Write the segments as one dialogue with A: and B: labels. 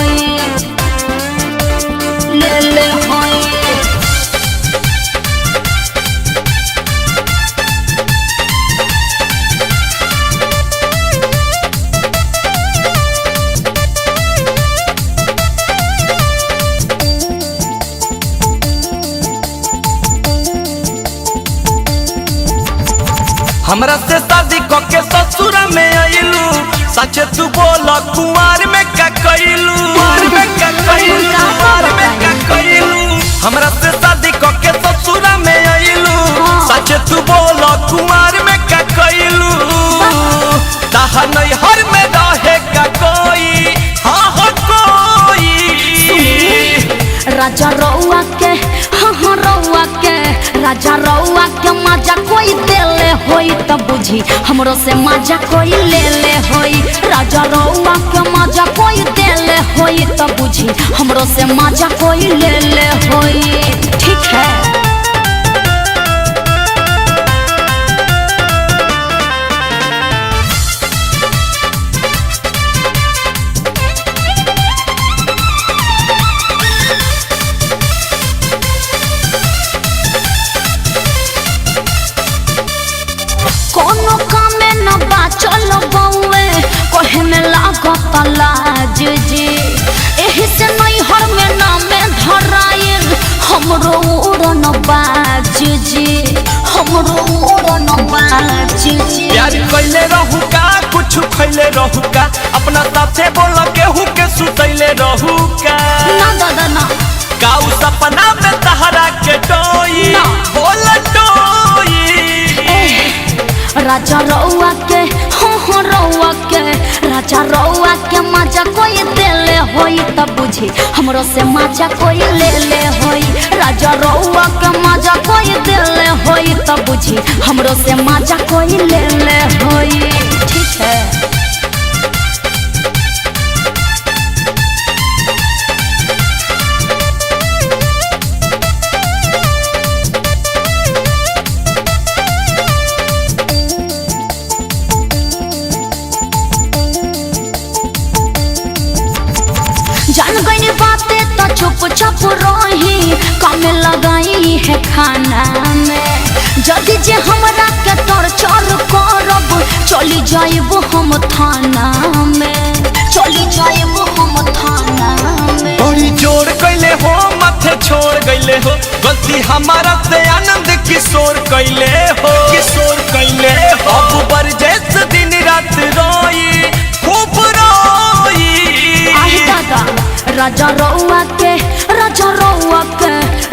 A: होई ले ले होई।
B: हमरा से शादी करके ससुर में आइलू, सच तू बोल कुमार में का कइलू, कुमार में का कइलू, कुमार में का कइलू। हमरा से शादी करके ससुर में आइलू, सच तू बोल कुमार में का कइलू। ताहा नहीं हर में रहे का कोई, हाँ हो कोई।
A: राजा रउआ के हाँ रउआ के राजा रउआ के मजा कोई देले होई तब बुझी हमरो से मजा कोई ले ले होई। राजा रउआ के मजा कोई देले होई तब बुझी हमरो से मजा कोई ले ले होई। ठीक है कोनो काम में न बाचल बउए कहे में लागत लाज जी। एही से नहीं हर में नाम धराइल हमरो उड़न बाज जी, हमरो उड़न बाज जी।
B: प्यार कैले रहू का कुछ खैले रहू का, अपना साथे बोल केहू के सुतैले रहू का।
A: ना दादा ना
B: काऊ सपना में तहरा के टोई बोल टोई।
A: राजा रउआ के हाँ रउआ के राजा रउआ के मजा कोई देले होई तब बुझी हमरो से मजा कोई ले ले होई। राजा रउआ के मजा कोई देले होई तब बुझी हमरो से मजा कोई ले ले होई। ठीक है जान गई बातें तो चुप चाप रही काम लगाई है खाना में। जदि जे हमरा के टॉर्चर करब चली जाइब हम थाना में, चली जाइब हम थाना में।
B: बड़ी जोर कैले हो माथे छोड़ गईले हो, गलती हमारा से आनंद किशोर कैले हो, किशोर कैले हो। अब बरजेस दिन रात रोई खूब रोई।
A: राजा रउआ के राजा रउआ के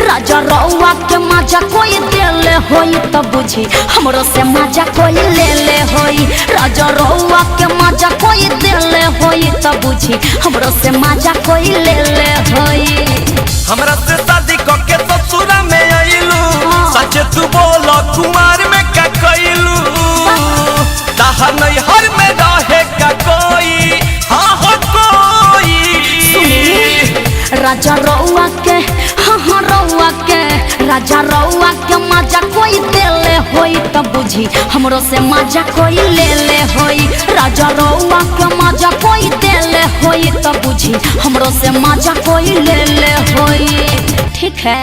A: राजा रउआ के मजा कोई देले होई तब बुझी हमरो से मजा कोई ले ले होई। राजा रउआ के मजा कोई देले होई तब बुझी हमरो से मजा कोई ले ले होई।
B: हमरा से शादी करके ससुर में आइलू, सच तू बोल कुमार में का कइलू। ताहा नहीं हर में रहे का कोई, हाँ हो कोई।
A: राजा रउआ के हाँ रउआ के राजा रउआ के मजा कोई देले होई तब बुझी हमरो से मजा कोई ले ले होई। राजा रउआ के मजा कोई देले होई तब बुझी हमरो से मजा कोई ले ले होई। ठीक है।